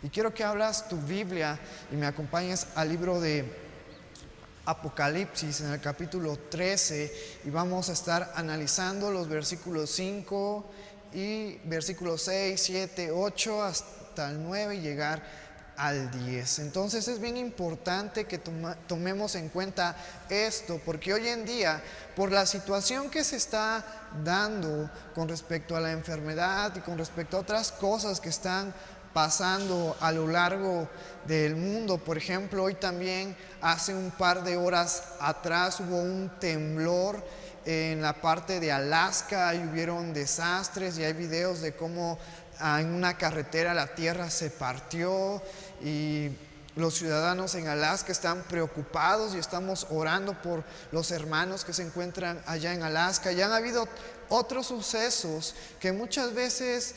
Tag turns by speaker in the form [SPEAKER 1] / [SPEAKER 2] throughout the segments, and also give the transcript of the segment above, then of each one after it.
[SPEAKER 1] Y quiero que abras tu Biblia y me acompañes al libro de Apocalipsis en el capítulo 13 y vamos a estar analizando los versículos 5 y versículos 6, 7, 8 hasta el 9 y llegar al 10. Entonces es bien importante que tomemos en cuenta esto, porque hoy en día, por la situación que se está dando con respecto a la enfermedad y con respecto a otras cosas que están pasando a lo largo del mundo, por ejemplo, hoy también hace un par de horas atrás hubo un temblor en la parte de Alaska y hubieron desastres y hay videos de cómo en una carretera la tierra se partió y los ciudadanos en Alaska están preocupados y estamos orando por los hermanos que se encuentran allá en Alaska. Ya han habido otros sucesos que muchas veces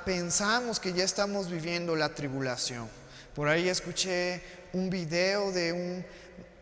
[SPEAKER 1] pensamos que ya estamos viviendo la tribulación. Por ahí escuché un video de un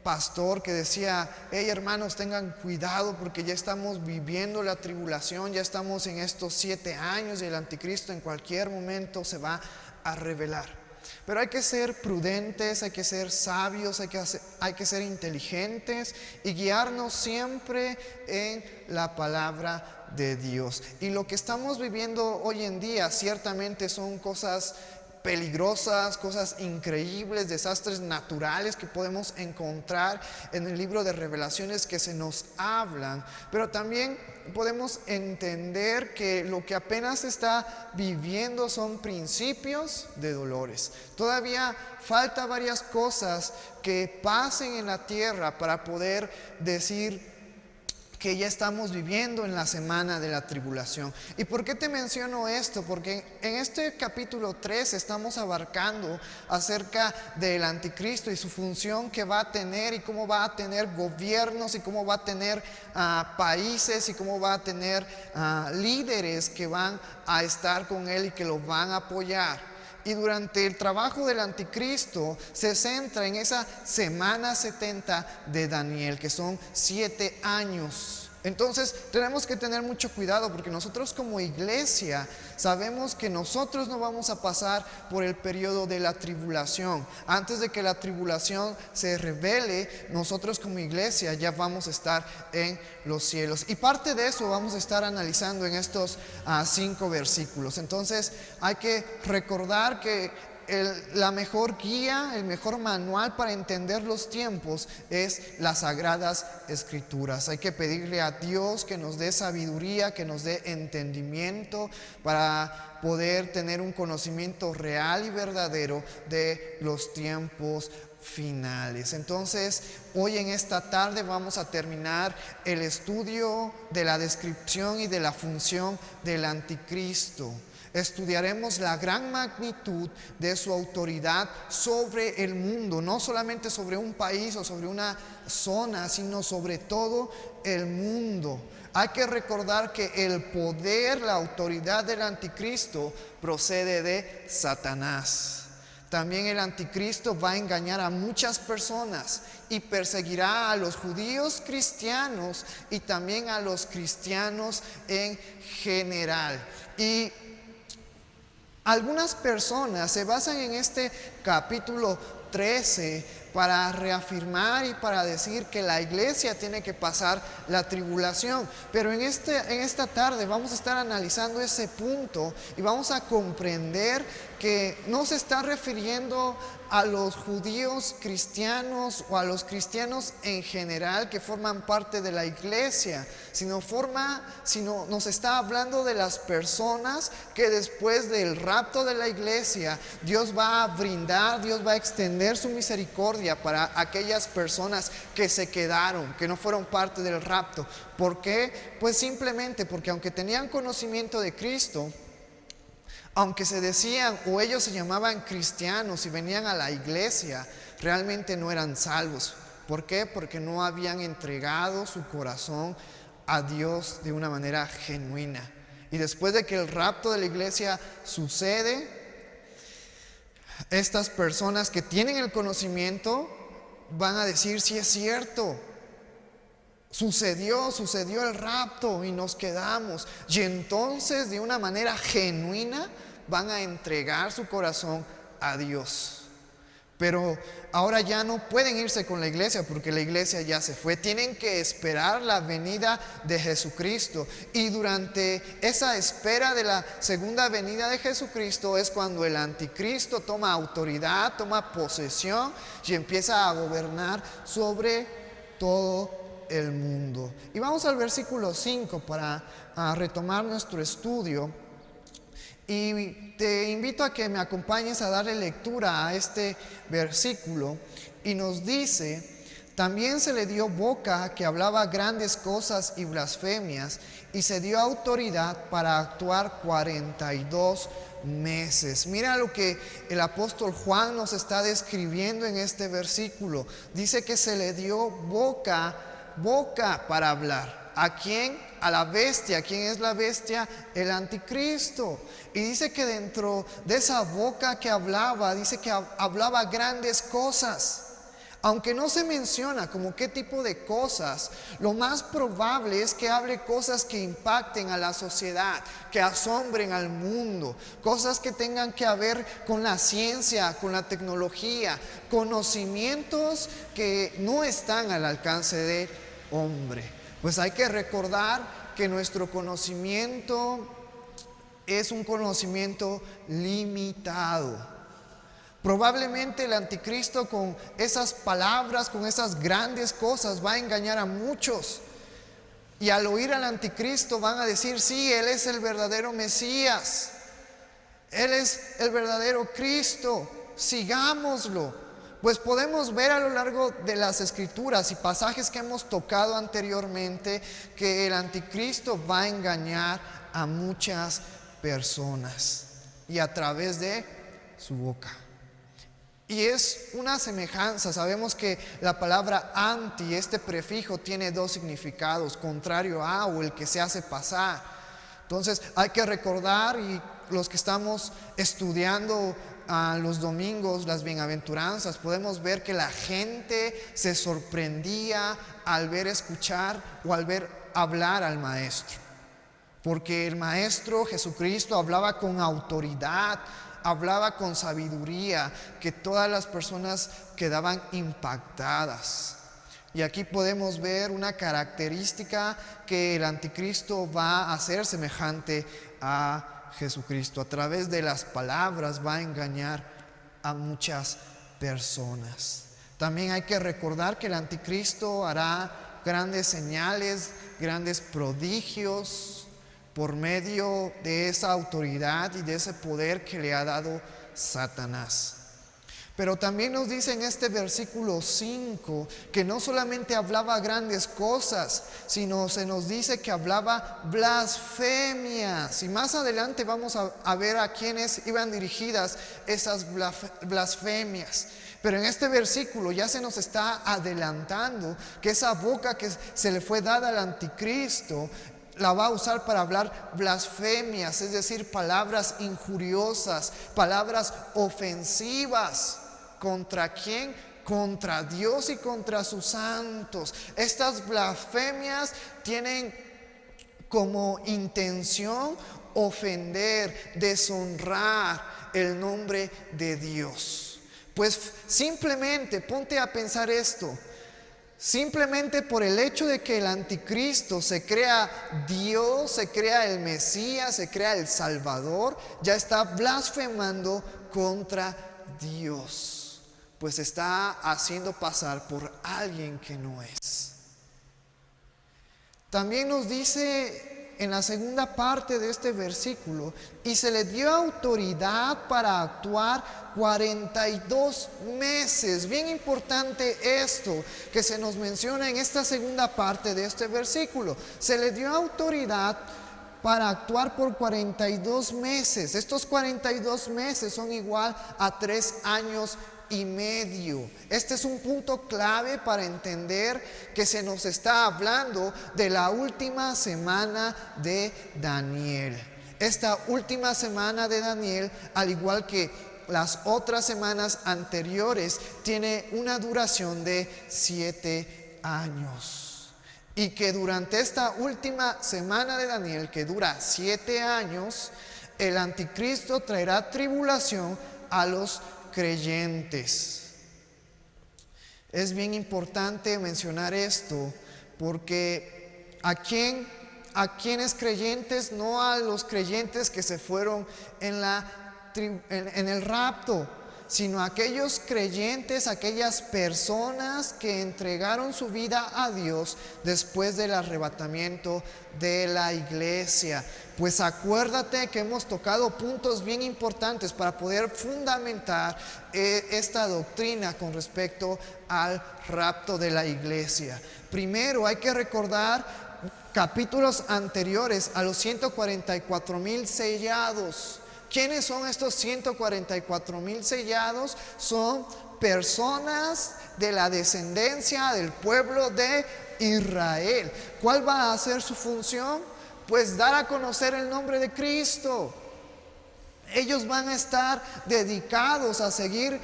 [SPEAKER 1] pastor que decía: hey hermanos, tengan cuidado porque ya estamos viviendo la tribulación, ya estamos en estos 7 años y el anticristo en cualquier momento se va a revelar. Pero hay que ser prudentes, hay que ser sabios, hay que ser inteligentes y guiarnos siempre en la palabra de Dios. Y lo que estamos viviendo hoy en día ciertamente son cosas peligrosas, cosas increíbles, desastres naturales que podemos encontrar en el libro de Revelaciones que se nos hablan, pero también podemos entender que lo que apenas se está viviendo son principios de dolores. Todavía falta varias cosas que pasen en la tierra para poder decir que ya estamos viviendo en la semana de la tribulación. ¿Y por qué te menciono esto? Porque en este capítulo 3 estamos abarcando acerca del anticristo y su función que va a tener y cómo va a tener gobiernos y cómo va a tener países y cómo va a tener líderes que van a estar con él y que lo van a apoyar. Y durante el trabajo del anticristo se centra en esa semana 70 de Daniel, que son 7 años. Entonces tenemos que tener mucho cuidado porque nosotros como iglesia sabemos que nosotros no vamos a pasar por el periodo de la tribulación. Antes de que la tribulación se revele, nosotros como iglesia ya vamos a estar en los cielos. Y parte de eso vamos a estar analizando en estos 5 versículos. Entonces hay que recordar que la mejor guía, el mejor manual para entender los tiempos es las Sagradas Escrituras. Hay que pedirle a Dios que nos dé sabiduría, que nos dé entendimiento para poder tener un conocimiento real y verdadero de los tiempos finales. Entonces, hoy en esta tarde vamos a terminar el estudio de la descripción y de la función del anticristo. Estudiaremos la gran magnitud de su autoridad sobre el mundo, no solamente sobre un país o sobre una zona, sino sobre todo el mundo. Hay que recordar que el poder, la autoridad del anticristo procede de Satanás. También el anticristo va a engañar a muchas personas y perseguirá a los judíos cristianos y también a los cristianos en general. Y algunas personas se basan en este capítulo 13 para reafirmar y para decir que la iglesia tiene que pasar la tribulación. Pero en esta tarde vamos a estar analizando ese punto y vamos a comprender que no se está refiriendo a los judíos cristianos o a los cristianos en general que forman parte de la iglesia, sino nos está hablando de las personas que después del rapto de la iglesia Dios va a brindar, Dios va a extender su misericordia para aquellas personas que se quedaron, que no fueron parte del rapto. ¿Por qué? Pues simplemente porque aunque tenían conocimiento de Cristo, aunque se decían o ellos se llamaban cristianos y venían a la iglesia, realmente no eran salvos. ¿Por qué? Porque no habían entregado su corazón a Dios de una manera genuina. Y después de que el rapto de la iglesia sucede, estas personas que tienen el conocimiento van a decir: sí es cierto, sucedió el rapto y nos quedamos. Y entonces de una manera genuina van a entregar su corazón a Dios. Pero ahora ya no pueden irse con la iglesia porque la iglesia ya se fue. Tienen que esperar la venida de Jesucristo. Y durante esa espera de la segunda venida de Jesucristo es cuando el anticristo toma autoridad, toma posesión y empieza a gobernar sobre todo el mundo. Y vamos al versículo 5 para retomar nuestro estudio. Y te invito a que me acompañes a darle lectura a este versículo. Y nos dice: también se le dio boca que hablaba grandes cosas y blasfemias, y se dio autoridad para actuar 42 meses. Mira lo que el apóstol Juan nos está describiendo en este versículo. Dice que se le dio boca para hablar. ¿A quién? A la bestia. ¿Quién es la bestia? El anticristo. Y dice que dentro de esa boca que hablaba, dice que hablaba grandes cosas. Aunque no se menciona como qué tipo de cosas, lo más probable es que hable cosas que impacten a la sociedad, que asombren al mundo, cosas que tengan que ver con la ciencia, con la tecnología, conocimientos que no están al alcance del hombre. Pues hay que recordar que nuestro conocimiento es un conocimiento limitado. Probablemente el anticristo con esas palabras, con esas grandes cosas, va a engañar a muchos. Y al oír al anticristo van a decir: sí, él es el verdadero Mesías, él es el verdadero Cristo, sigámoslo. Pues podemos ver a lo largo de las escrituras y pasajes que hemos tocado anteriormente que el anticristo va a engañar a muchas personas y a través de su boca. Y es una semejanza. Sabemos que la palabra anti, este prefijo, tiene dos significados: contrario a, o el que se hace pasar. Entonces hay que recordar, y los que estamos estudiando los domingos las bienaventuranzas, podemos ver que la gente se sorprendía al ver escuchar o al ver hablar al maestro, porque el maestro Jesucristo hablaba con autoridad, hablaba con sabiduría, que todas las personas quedaban impactadas. Y aquí podemos ver una característica que el anticristo va a ser semejante a Jesucristo. A través de las palabras va a engañar a muchas personas. También hay que recordar que el anticristo hará grandes señales, grandes prodigios por medio de esa autoridad y de ese poder que le ha dado Satanás. Pero también nos dice en este versículo 5 que no solamente hablaba grandes cosas, sino se nos dice que hablaba blasfemias. Y más adelante vamos a ver a quiénes iban dirigidas esas blasfemias. Pero en este versículo ya se nos está adelantando que esa boca que se le fue dada al anticristo la va a usar para hablar blasfemias, es decir, palabras injuriosas, palabras ofensivas. ¿Contra quién? Contra Dios y contra sus santos. Estas blasfemias tienen como intención ofender, deshonrar el nombre de Dios. Pues simplemente ponte a pensar esto. Simplemente por el hecho de que el anticristo se crea Dios, se crea el Mesías, se crea el Salvador, ya está blasfemando contra Dios. Pues está haciendo pasar por alguien que no es. También nos dice en la segunda parte de este versículo: y se le dio autoridad para actuar 42 meses. Bien importante esto que se nos menciona en esta segunda parte de este versículo. Se le dio autoridad para actuar por 42 meses. Estos 42 meses son igual a 3 años y medio. Este es un punto clave para entender que se nos está hablando de la última semana de Daniel. Esta última semana de Daniel, al igual que las otras semanas anteriores, tiene una duración de 7 años. Y que durante esta última semana de Daniel, que dura 7 años, el anticristo traerá tribulación a los creyentes. Es bien importante mencionar esto porque ¿a quiénes creyentes? No a los creyentes que se fueron en el rapto, sino a aquellos creyentes, aquellas personas que entregaron su vida a Dios después del arrebatamiento de la iglesia. Pues acuérdate que hemos tocado puntos bien importantes para poder fundamentar esta doctrina con respecto al rapto de la iglesia. Primero hay que recordar capítulos anteriores a los 144,000 sellados. ¿Quiénes son estos 144,000 sellados? Son personas de la descendencia del pueblo de Israel. ¿Cuál va a ser su función? Pues dar a conocer el nombre de Cristo. Ellos van a estar dedicados a seguir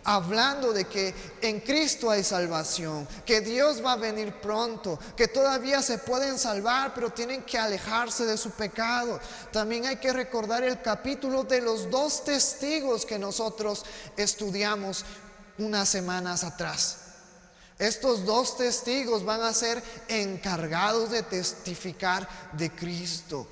[SPEAKER 1] hablando de que en Cristo hay salvación, que Dios va a venir pronto, que todavía se pueden salvar, pero tienen que alejarse de su pecado. También hay que recordar el capítulo de los 2 testigos que nosotros estudiamos unas semanas atrás. Estos 2 testigos van a ser encargados de testificar de Cristo.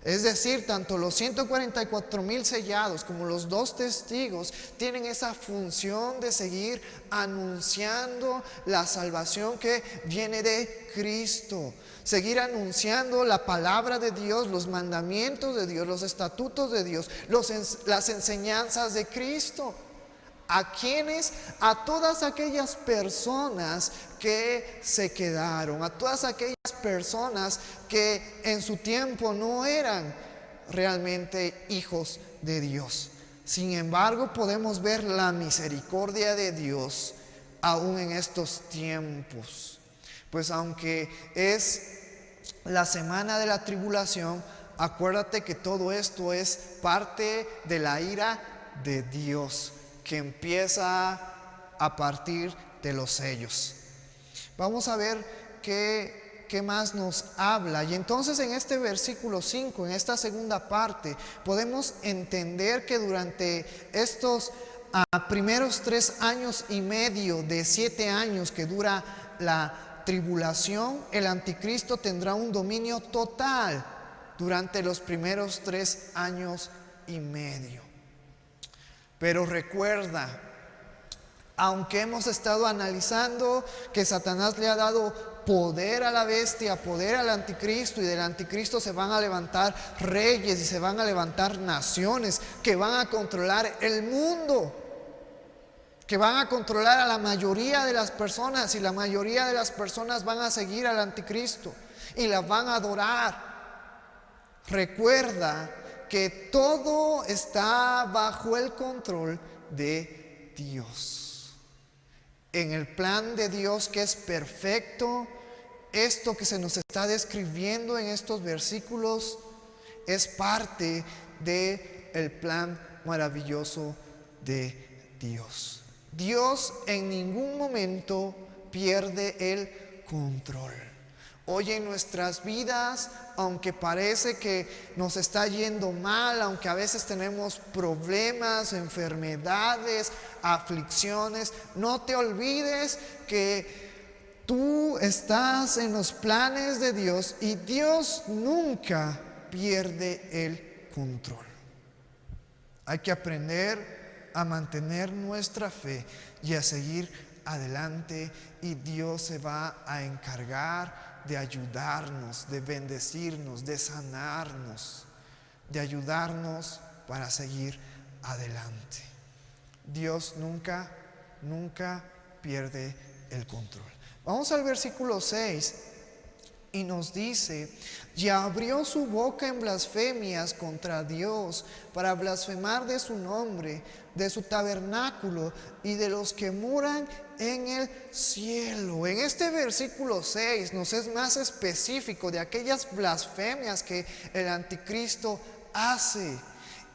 [SPEAKER 1] Es decir, tanto los 144,000 sellados como los 2 testigos tienen esa función de seguir anunciando la salvación que viene de Cristo. Seguir anunciando la palabra de Dios, los mandamientos de Dios, los estatutos de Dios, las enseñanzas de Cristo. ¿A quiénes? A todas aquellas personas que se quedaron, a todas aquellas personas que en su tiempo no eran realmente hijos de Dios. Sin embargo, podemos ver la misericordia de Dios aún en estos tiempos. Pues aunque es la semana de la tribulación, acuérdate que todo esto es parte de la ira de Dios, que empieza a partir de los sellos. Vamos a ver qué más nos habla. Y entonces en este versículo 5, en esta segunda parte, podemos entender que durante estos primeros 3 años y medio de 7 años que dura la tribulación, el anticristo tendrá un dominio total durante los primeros 3 años y medio. Pero recuerda, aunque hemos estado analizando que Satanás le ha dado poder a la bestia, poder al anticristo, y del anticristo se van a levantar reyes y se van a levantar naciones que van a controlar el mundo, que van a controlar a la mayoría de las personas, y la mayoría de las personas van a seguir al anticristo y la van a adorar. Recuerda que todo está bajo el control de Dios. En el plan de Dios, que es perfecto, esto que se nos está describiendo en estos versículos es parte del plan maravilloso de Dios. Dios en ningún momento pierde el control. Hoy en nuestras vidas, aunque parece que nos está yendo mal, aunque a veces tenemos problemas, enfermedades, aflicciones, no te olvides que tú estás en los planes de Dios y Dios nunca pierde el control. Hay que aprender a mantener nuestra fe y a seguir adelante, y Dios se va a encargar de ayudarnos, de bendecirnos, de sanarnos, de ayudarnos para seguir adelante. Dios nunca pierde el control. Vamos al versículo 6 y nos dice: y abrió su boca en blasfemias contra Dios, para blasfemar de su nombre, de su tabernáculo y de los que moran en el cielo. En este versículo 6 nos es más específico de aquellas blasfemias que el anticristo hace,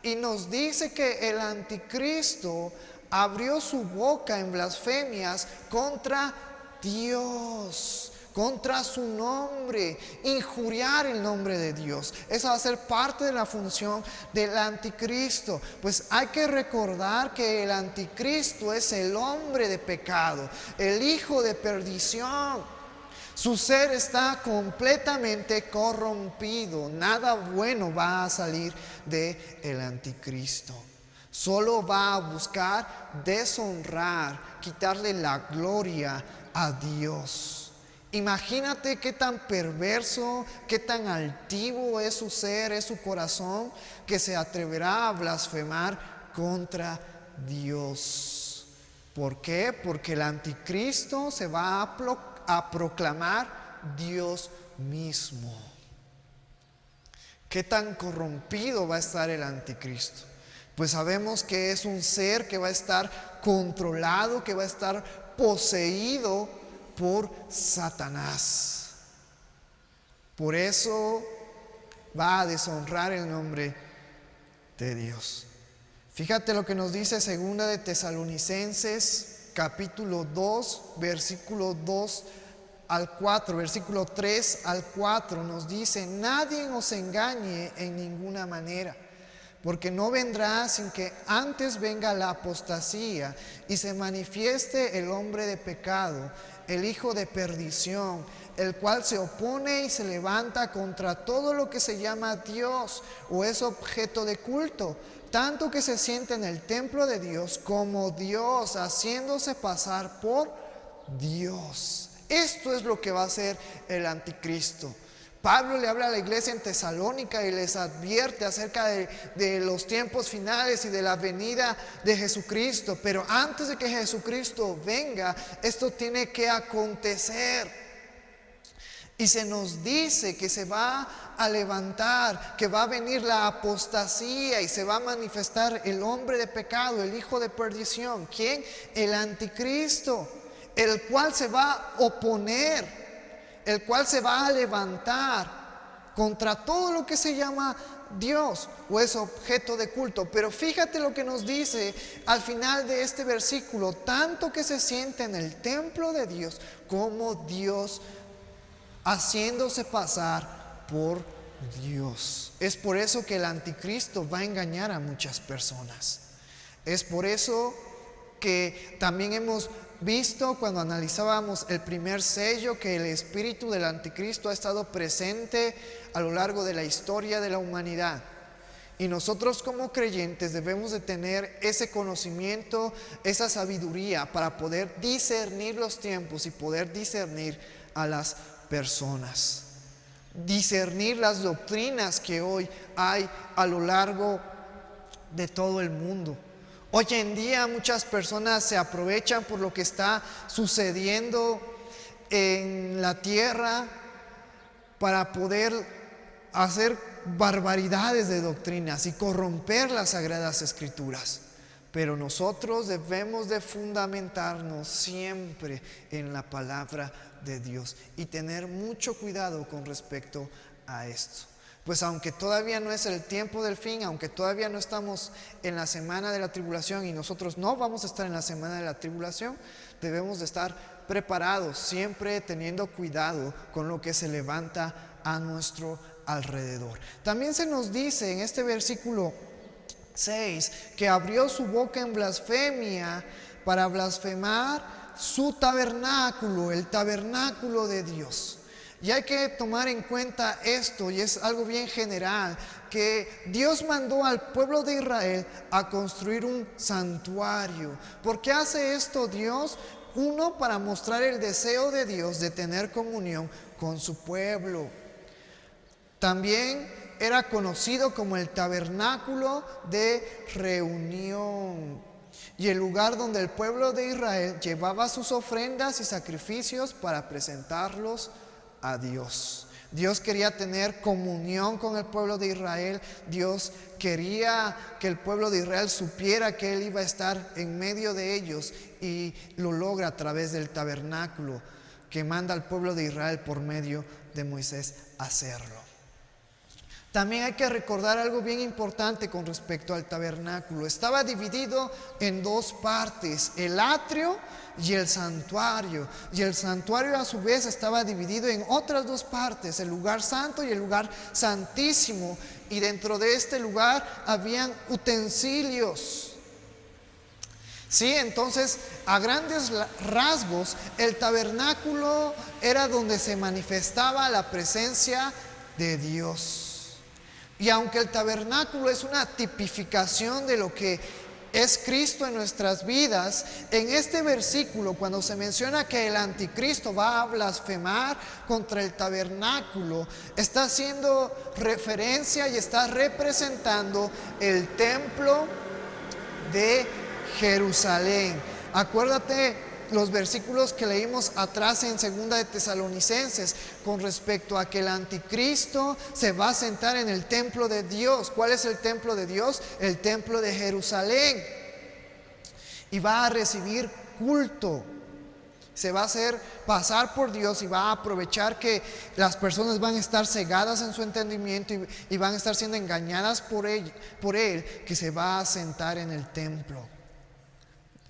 [SPEAKER 1] y nos dice que el anticristo abrió su boca en blasfemias contra Dios. contra su nombre, injuriar el nombre de Dios. Esa va a ser parte de la función del anticristo. Pues hay que recordar que el anticristo es el hombre de pecado, el hijo de perdición. Su ser está completamente corrompido. Nada bueno va a salir del anticristo. Solo va a buscar deshonrar, quitarle la gloria a Dios. Imagínate qué tan perverso, qué tan altivo es su ser, es su corazón, que se atreverá a blasfemar contra Dios. ¿Por qué? Porque el anticristo se va a proclamar Dios mismo. ¿Qué tan corrompido va a estar el anticristo? Pues sabemos que es un ser que va a estar controlado, que va a estar poseído por Satanás. Por eso va a deshonrar el nombre de Dios. Fíjate lo que nos dice segunda de Tesalonicenses, capítulo 2, versículo 2 al 4, versículo 3 al 4, nos dice: nadie os engañe en ninguna manera, porque no vendrá sin que antes venga la apostasía y se manifieste el hombre de pecado, el hijo de perdición, el cual se opone y se levanta contra todo lo que se llama Dios o es objeto de culto, tanto que se siente en el templo de Dios como Dios, haciéndose pasar por Dios. Esto es lo que va a hacer el anticristo. Pablo le habla a la iglesia en Tesalónica y les advierte acerca de los tiempos finales y de la venida de Jesucristo. Pero antes de que Jesucristo venga, esto tiene que acontecer. Y se nos dice que se va a levantar, que va a venir la apostasía y se va a manifestar el hombre de pecado, el hijo de perdición. ¿Quién? El anticristo, el cual se va a oponer, el cual se va a levantar contra todo lo que se llama Dios o es objeto de culto. Pero fíjate lo que nos dice al final de este versículo: tanto que se siente en el templo de Dios como Dios, haciéndose pasar por Dios. Es por eso que el anticristo va a engañar a muchas personas. Es por eso que también hemos visto cuando analizábamos el primer sello que el espíritu del anticristo ha estado presente a lo largo de la historia de la humanidad. Y nosotros como creyentes debemos de tener ese conocimiento, esa sabiduría para poder discernir los tiempos y poder discernir a las personas. Discernir las doctrinas que hoy hay a lo largo de todo el mundo. Hoy en día muchas personas se aprovechan por lo que está sucediendo en la tierra para poder hacer barbaridades de doctrinas y corromper las sagradas escrituras. Pero nosotros debemos de fundamentarnos siempre en la palabra de Dios y tener mucho cuidado con respecto a esto. Pues aunque todavía no es el tiempo del fin, aunque todavía no estamos en la semana de la tribulación y nosotros no vamos a estar en la semana de la tribulación, debemos de estar preparados, siempre teniendo cuidado con lo que se levanta a nuestro alrededor. También se nos dice en este versículo 6 que abrió su boca en blasfemia para blasfemar su tabernáculo, el tabernáculo de Dios. Y hay que tomar en cuenta esto, y es algo bien general, que Dios mandó al pueblo de Israel a construir un santuario. ¿Por qué hace esto Dios? Uno, para mostrar el deseo de Dios de tener comunión con su pueblo. También era conocido como el tabernáculo de reunión y el lugar donde el pueblo de Israel llevaba sus ofrendas y sacrificios para presentarlos a Dios. Dios quería tener comunión con el pueblo de Israel. Dios quería que el pueblo de Israel supiera que Él iba a estar en medio de ellos, y lo logra a través del tabernáculo que manda al pueblo de Israel por medio de Moisés hacerlo. También hay que recordar algo bien importante con respecto al tabernáculo. Estaba dividido en dos partes, el atrio y el santuario. Y el santuario a su vez estaba dividido en otras dos partes, el lugar santo y el lugar santísimo. Y dentro de este lugar habían utensilios. Sí, entonces a grandes rasgos el tabernáculo era donde se manifestaba la presencia de Dios. Y aunque el tabernáculo es una tipificación de lo que es Cristo en nuestras vidas, en este versículo cuando se menciona que el anticristo va a blasfemar contra el tabernáculo, está haciendo referencia y está representando el templo de Jerusalén. Acuérdate los versículos que leímos atrás en 2 de Tesalonicenses con respecto a que el anticristo se va a sentar en el templo de Dios. ¿Cuál es el templo de Dios? El templo de Jerusalén. Y va a recibir culto. Se va a hacer pasar por Dios y va a aprovechar que las personas van a estar cegadas en su entendimiento y van a estar siendo engañadas por él, que se va a sentar en el templo.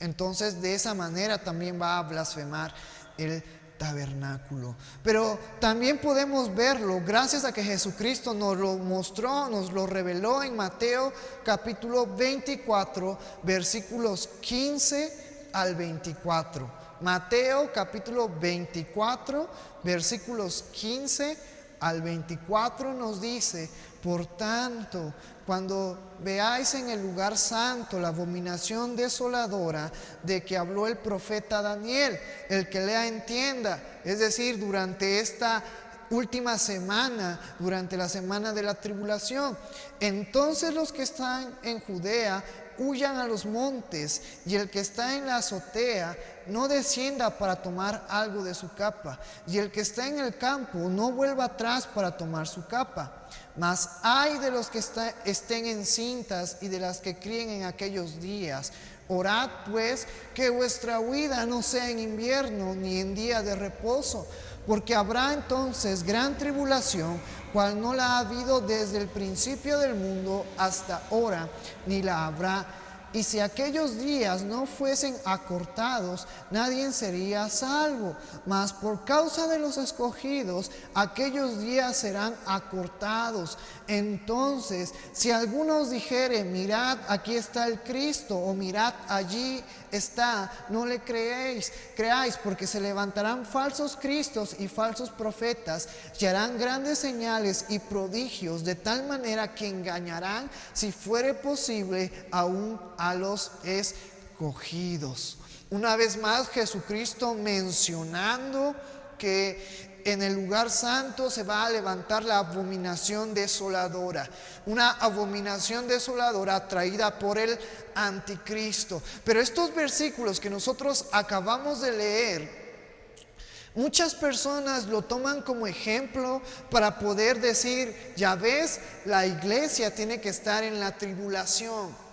[SPEAKER 1] Entonces de esa manera también va a blasfemar el tabernáculo. Pero también podemos verlo gracias a que Jesucristo nos lo mostró, nos lo reveló en Mateo capítulo 24, versículos 15 al 24. Mateo capítulo 24, versículos 15 al 24 nos dice: por tanto, cuando veáis en el lugar santo la abominación desoladora de que habló el profeta Daniel, el que lea entienda. Es decir, durante esta última semana, durante la semana de la tribulación, entonces los que están en Judea huyan a los montes, y el que está en la azotea no descienda para tomar algo de su capa, y el que está en el campo no vuelva atrás para tomar su capa. Mas ay de los que estén encintas y de las que críen en aquellos días. Orad pues que vuestra huida no sea en invierno ni en día de reposo, porque habrá entonces gran tribulación, cual no la ha habido desde el principio del mundo hasta ahora, ni la habrá. Y si aquellos días no fuesen acortados, nadie sería salvo. Mas por causa de los escogidos, aquellos días serán acortados. Entonces, si alguno os dijere: mirad, aquí está el Cristo, o mirad, allí está, no le creáis, porque se levantarán falsos cristos y falsos profetas, y harán grandes señales y prodigios, de tal manera que engañarán, si fuere posible, aún a los escogidos. Una vez más, Jesucristo mencionando que en el lugar santo se va a levantar la abominación desoladora, una abominación desoladora traída por el anticristo. Pero estos versículos que nosotros acabamos de leer, muchas personas lo toman como ejemplo para poder decir: ya ves, la iglesia tiene que estar en la tribulación.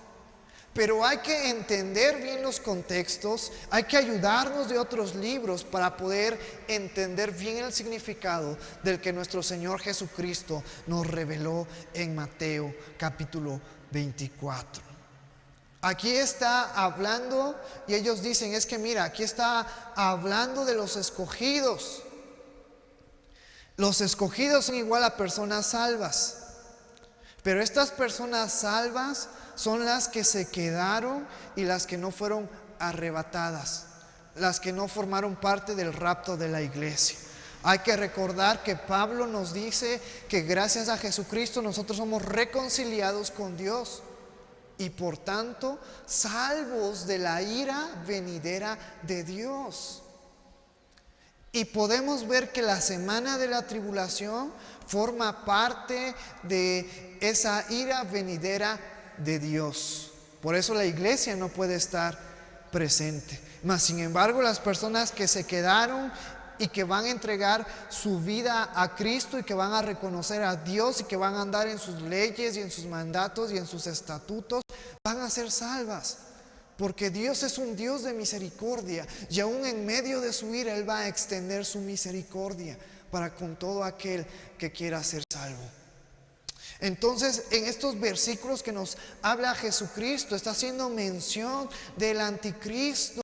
[SPEAKER 1] Pero hay que entender bien los contextos, hay que ayudarnos de otros libros para poder entender bien el significado del que nuestro Señor Jesucristo nos reveló en Mateo capítulo 24. Aquí está hablando, y ellos dicen: es que mira, aquí está hablando de los escogidos. Los escogidos son igual a personas salvas, pero estas personas salvas son las que se quedaron y las que no fueron arrebatadas, las que no formaron parte del rapto de la iglesia. Hay que recordar que Pablo nos dice que gracias a Jesucristo nosotros somos reconciliados con Dios y por tanto salvos de la ira venidera de Dios. Y podemos ver que la semana de la tribulación forma parte de esa ira venidera de Dios. Por eso la iglesia no puede estar presente. Mas sin embargo, las personas que se quedaron y que van a entregar su vida a Cristo y que van a reconocer a Dios y que van a andar en sus leyes y en sus mandatos y en sus estatutos, van a ser salvas. Porque Dios es un Dios de misericordia, y aún en medio de su ira Él va a extender su misericordia para con todo aquel que quiera ser salvo. Entonces, en estos versículos que nos habla Jesucristo, está haciendo mención del anticristo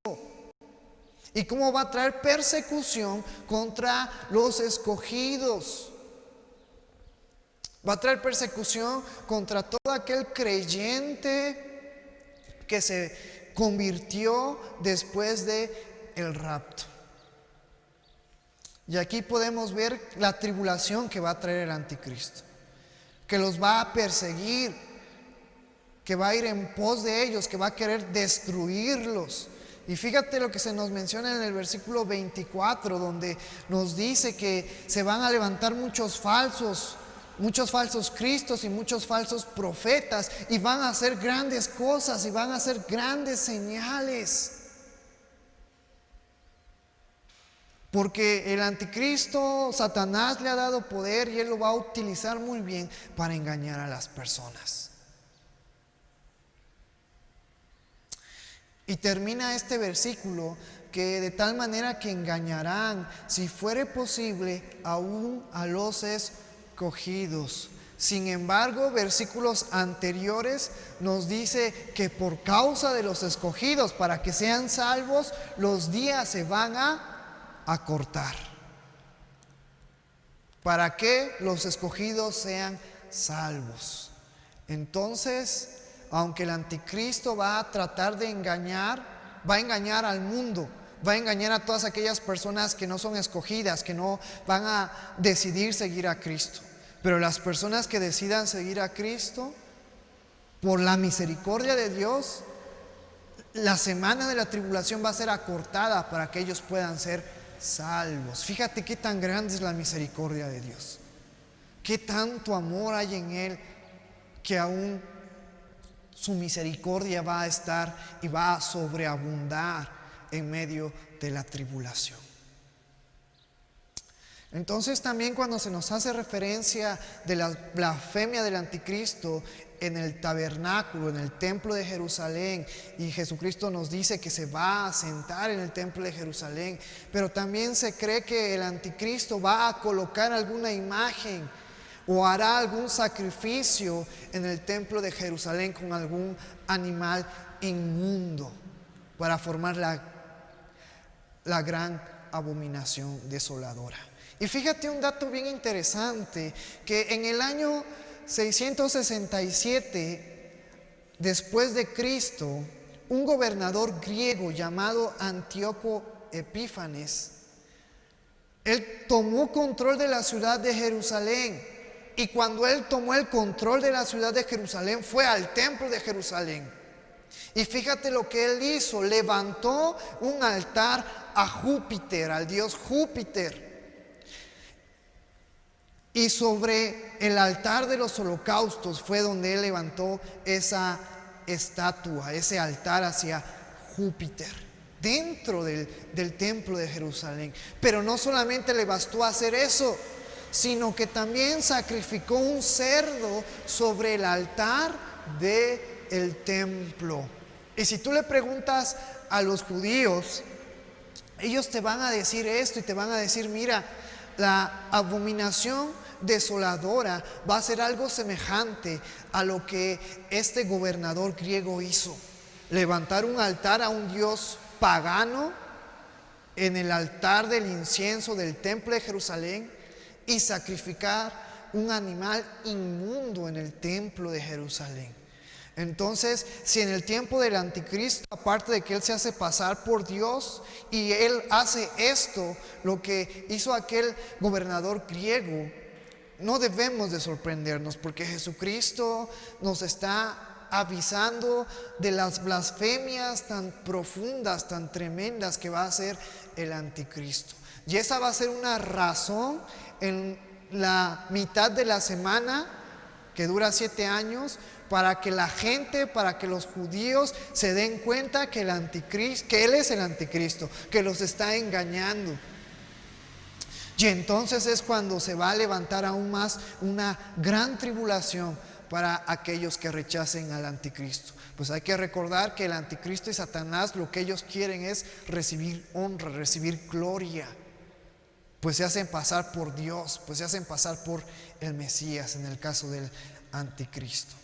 [SPEAKER 1] y cómo va a traer persecución contra los escogidos. Va a traer persecución contra todo aquel creyente que se convirtió después de el rapto. Y aquí podemos ver la tribulación que va a traer el anticristo, que los va a perseguir, que va a ir en pos de ellos, que va a querer destruirlos. Y fíjate lo que se nos menciona en el versículo 24, donde nos dice que se van a levantar muchos falsos cristos y muchos falsos profetas, y van a hacer grandes cosas y van a hacer grandes señales. Porque el anticristo, Satanás le ha dado poder y él lo va a utilizar muy bien para engañar a las personas. Y termina este versículo que de tal manera que engañarán, si fuere posible, aún a los escogidos. Sin embargo, versículos anteriores nos dice que por causa de los escogidos, para que sean salvos, los días se van a cortar, para que los escogidos sean salvos. Entonces, aunque el anticristo va a tratar de engañar, va a engañar al mundo, va a engañar a todas aquellas personas que no son escogidas, que no van a decidir seguir a Cristo. Pero las personas que decidan seguir a Cristo, por la misericordia de Dios, la semana de la tribulación va a ser acortada para que ellos puedan ser salvos. Fíjate qué tan grande es la misericordia de Dios, qué tanto amor hay en Él, que aún su misericordia va a estar y va a sobreabundar en medio de la tribulación. Entonces, también cuando se nos hace referencia de la blasfemia del anticristo en el tabernáculo, en el templo de Jerusalén, y Jesucristo nos dice que se va a sentar en el templo de Jerusalén, pero también se cree que el anticristo va a colocar alguna imagen o hará algún sacrificio en el templo de Jerusalén con algún animal inmundo para formar la gran abominación desoladora. Y fíjate un dato bien interesante, que en el año 667 después de Cristo, un gobernador griego llamado Antíoco Epífanes, él tomó control de la ciudad de Jerusalén. Y cuando él tomó el control de la ciudad de Jerusalén, fue al templo de Jerusalén. Y fíjate lo que él hizo: levantó un altar a Júpiter, al dios Júpiter. Y sobre el altar de los holocaustos fue donde él levantó esa estatua, ese altar hacia Júpiter, dentro del templo de Jerusalén. Pero no solamente le bastó hacer eso, sino que también sacrificó un cerdo sobre el altar del templo. Y si tú le preguntas a los judíos, ellos te van a decir esto y te van a decir: mira, la abominación desoladora va a ser algo semejante a lo que este gobernador griego hizo: levantar un altar a un dios pagano en el altar del incienso del templo de Jerusalén y sacrificar un animal inmundo en el templo de Jerusalén. Entonces, si en el tiempo del anticristo, aparte de que él se hace pasar por Dios y él hace esto, lo que hizo aquel gobernador griego, no debemos de sorprendernos, porque Jesucristo nos está avisando de las blasfemias tan profundas, tan tremendas que va a hacer el anticristo. Y esa va a ser una razón en la mitad de la semana, que dura 7 años, para que la gente, para que los judíos se den cuenta que el anticristo, que él es el anticristo, que los está engañando. Y entonces es cuando se va a levantar aún más una gran tribulación para aquellos que rechacen al anticristo. Pues hay que recordar que el anticristo y Satanás, lo que ellos quieren es recibir honra, recibir gloria. Pues se hacen pasar por Dios, pues se hacen pasar por el Mesías en el caso del anticristo.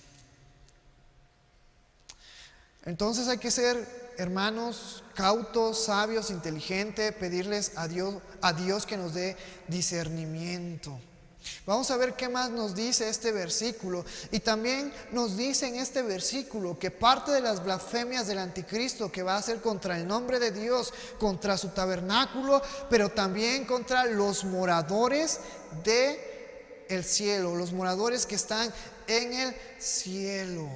[SPEAKER 1] Entonces hay que ser, hermanos, cautos, sabios, inteligentes, pedirles a Dios que nos dé discernimiento. Vamos a ver qué más nos dice este versículo. Y también nos dice en este versículo que parte de las blasfemias del anticristo que va a hacer contra el nombre de Dios, contra su tabernáculo, pero también contra los moradores del cielo, los moradores que están en el cielo.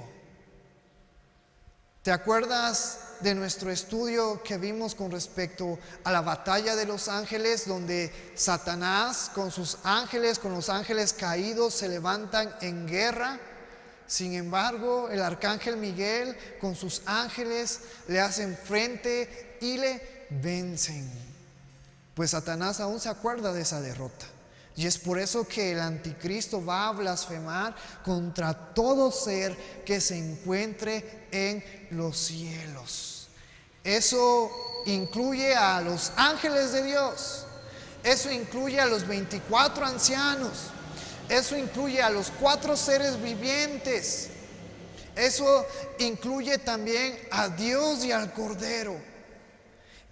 [SPEAKER 1] ¿Te acuerdas de nuestro estudio que vimos con respecto a la batalla de los ángeles, donde Satanás con sus ángeles, con los ángeles caídos, se levantan en guerra? Sin embargo, el arcángel Miguel con sus ángeles le hacen frente y le vencen. Pues Satanás aún se acuerda de esa derrota. Y es por eso que el anticristo va a blasfemar contra todo ser que se encuentre en los cielos. Eso incluye a los ángeles de Dios. Eso incluye a los 24 ancianos. Eso incluye a los 4 seres vivientes. Eso incluye también a Dios y al Cordero.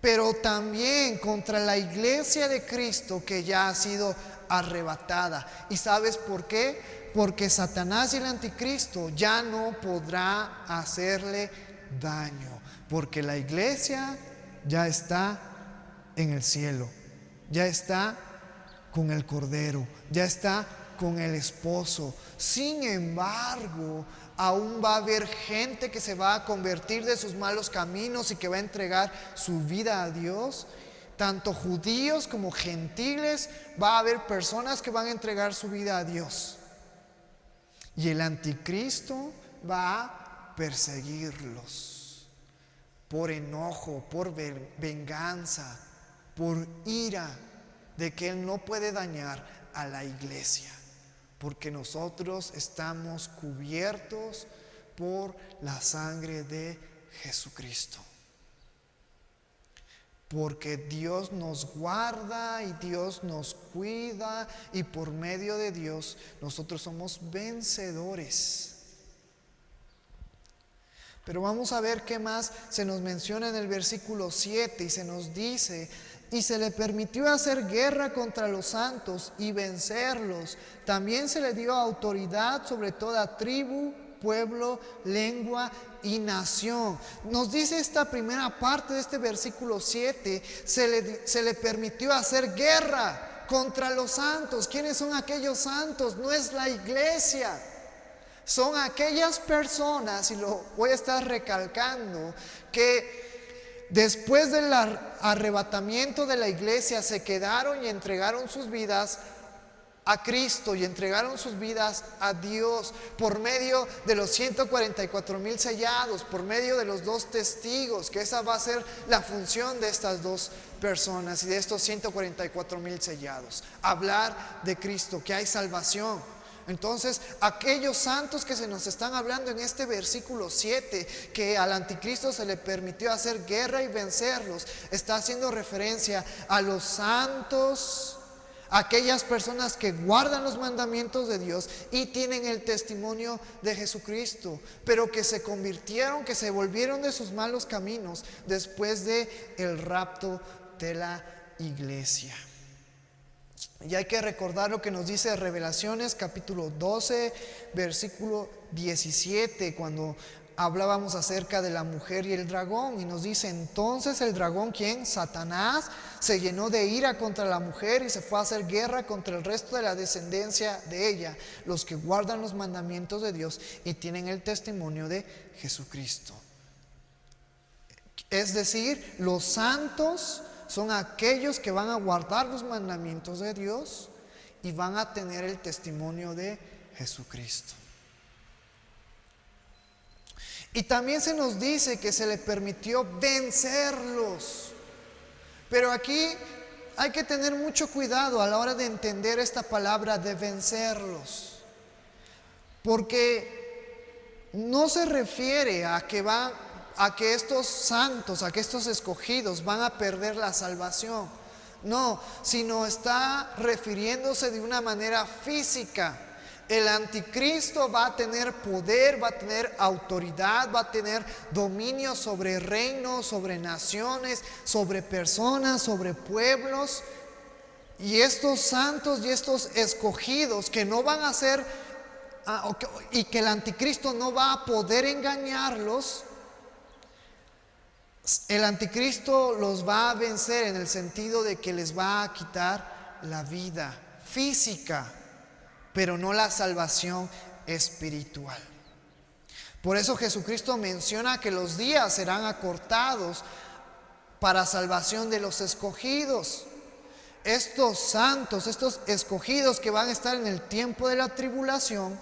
[SPEAKER 1] Pero también contra la iglesia de Cristo que ya ha sido arrebatada. ¿Y sabes por qué? Porque Satanás y el anticristo ya no podrá hacerle daño, porque la iglesia ya está en el cielo, ya está con el Cordero, ya está con el esposo. Sin embargo, aún va a haber gente que se va a convertir de sus malos caminos y que va a entregar su vida a Dios. Tanto judíos como gentiles, va a haber personas que van a entregar su vida a Dios. Y el anticristo va a perseguirlos por enojo, por venganza, por ira de que él no puede dañar a la iglesia, porque nosotros estamos cubiertos por la sangre de Jesucristo. Porque Dios nos guarda y Dios nos cuida, y por medio de Dios nosotros somos vencedores. Pero vamos a ver qué más se nos menciona en el versículo 7, y se nos dice: y se le permitió hacer guerra contra los santos y vencerlos. También se le dio autoridad sobre toda tribu, pueblo, lengua y nación. Nos dice esta primera parte de este versículo 7, se le permitió hacer guerra contra los santos. ¿Quiénes son aquellos santos? No es la iglesia. Son aquellas personas, y lo voy a estar recalcando, que después del arrebatamiento de la iglesia se quedaron y entregaron sus vidas a Cristo y entregaron sus vidas a Dios por medio de los 144,000 sellados, por medio de los 2 testigos, que esa va a ser la función de estas 2 personas y de estos 144,000 sellados: hablar de Cristo, que hay salvación. Entonces, aquellos santos que se nos están hablando en este versículo 7, que al anticristo se le permitió hacer guerra y vencerlos, está haciendo referencia a los santos, aquellas personas que guardan los mandamientos de Dios y tienen el testimonio de Jesucristo, pero que se convirtieron, que se volvieron de sus malos caminos después de el rapto de la iglesia. Y hay que recordar lo que nos dice Revelaciones capítulo 12 versículo 17, cuando hablábamos acerca de la mujer y el dragón, y nos dice: entonces el dragón, ¿quién? Satanás, se llenó de ira contra la mujer y se fue a hacer guerra contra el resto de la descendencia de ella, los que guardan los mandamientos de Dios y tienen el testimonio de Jesucristo. Es decir, los santos son aquellos que van a guardar los mandamientos de Dios y van a tener el testimonio de Jesucristo. Y también se nos dice que se le permitió vencerlos. Pero aquí hay que tener mucho cuidado a la hora de entender esta palabra de vencerlos, porque no se refiere a que estos santos, a que estos escogidos van a perder la salvación. No, sino está refiriéndose de una manera física. El anticristo va a tener poder, va a tener autoridad, va a tener dominio sobre reinos, sobre naciones, sobre personas, sobre pueblos. Y estos santos y estos escogidos que no van a ser, y que el anticristo no va a poder engañarlos, el anticristo los va a vencer en el sentido de que les va a quitar la vida física, pero no la salvación espiritual. Por eso Jesucristo menciona que los días serán acortados para salvación de los escogidos. Estos santos, estos escogidos que van a estar en el tiempo de la tribulación,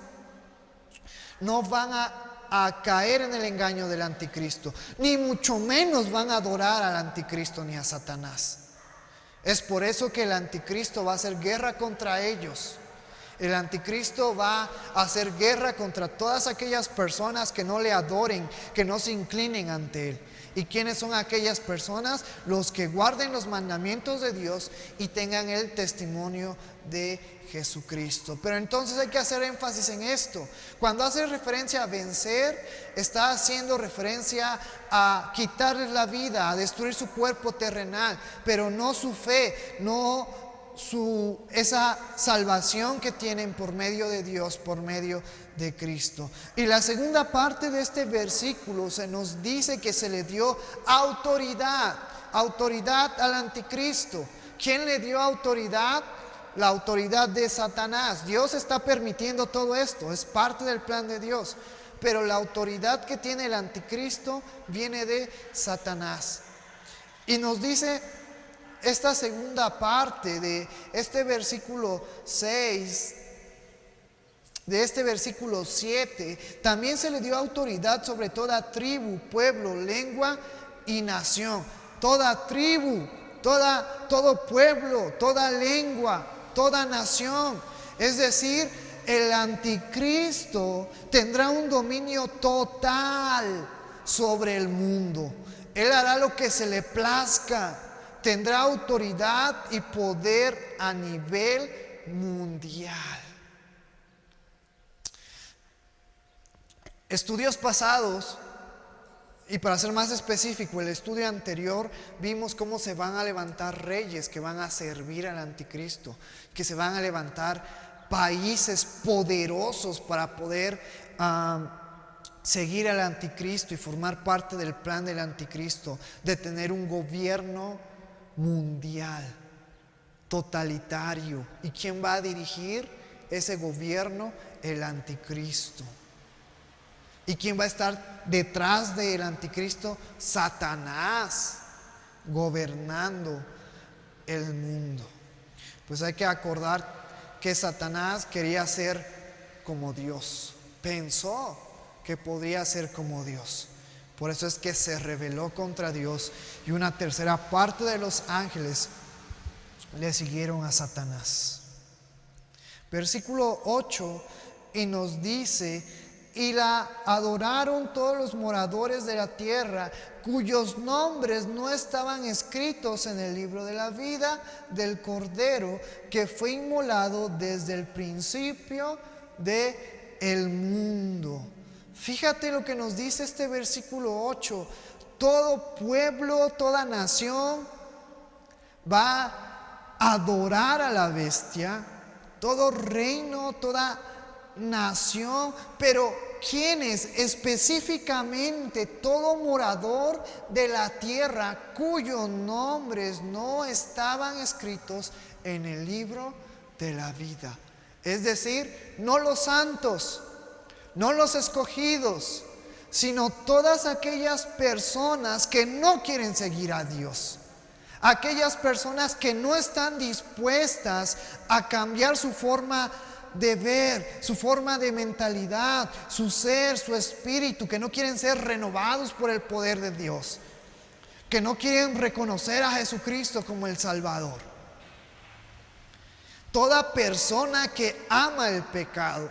[SPEAKER 1] no van a caer en el engaño del anticristo, ni mucho menos van a adorar al anticristo ni a Satanás. Es por eso que el anticristo va a hacer guerra contra ellos. El anticristo va a hacer guerra contra todas aquellas personas que no le adoren, que no se inclinen ante él. ¿Y quiénes son aquellas personas? Los que guarden los mandamientos de Dios y tengan el testimonio de Jesucristo. Pero entonces hay que hacer énfasis en esto. Cuando hace referencia a vencer, está haciendo referencia a quitarles la vida, a destruir su cuerpo terrenal, pero no su fe, no esa salvación que tienen por medio de Dios, por medio de Cristo. Y la segunda parte de este versículo se nos dice que se le dio autoridad al anticristo. ¿Quién le dio autoridad? La autoridad de Satanás. Dios está permitiendo todo esto, es parte del plan de Dios, pero la autoridad que tiene el anticristo viene de Satanás. Y nos dice esta segunda parte de este versículo 6, de este versículo 7, también se le dio autoridad sobre toda tribu, pueblo, lengua y nación. Toda tribu, todo pueblo, toda lengua, toda nación. Es decir, el anticristo tendrá un dominio total sobre el mundo. Él hará lo que se le plazca. Tendrá autoridad y poder a nivel mundial. Estudios pasados, y para ser más específico, el estudio anterior, vimos cómo se van a levantar reyes que van a servir al anticristo, que se van a levantar países poderosos para poder seguir al anticristo y formar parte del plan del anticristo, de tener un gobierno mundial, totalitario. ¿Y quién va a dirigir ese gobierno? El anticristo. ¿Y quién va a estar detrás del anticristo? Satanás, gobernando el mundo. Pues hay que acordar que Satanás quería ser como Dios. Pensó que podría ser como Dios. Por eso es que se rebeló contra Dios y una tercera parte de los ángeles le siguieron a Satanás. Versículo 8, y nos dice: y la adoraron todos los moradores de la tierra, cuyos nombres no estaban escritos en el libro de la vida del Cordero, que fue inmolado desde el principio del mundo. Fíjate lo que nos dice este versículo 8. Todo pueblo, toda nación va a adorar a la bestia. Todo reino, toda nación. Pero ¿quiénes? Específicamente todo morador de la tierra cuyos nombres no estaban escritos en el libro de la vida. Es decir, no los santos, no los escogidos, sino todas aquellas personas que no quieren seguir a Dios. Aquellas personas que no están dispuestas a cambiar su forma de ver, su forma de mentalidad, su ser, su espíritu, que no quieren ser renovados por el poder de Dios, que no quieren reconocer a Jesucristo como el Salvador. Toda persona que ama el pecado,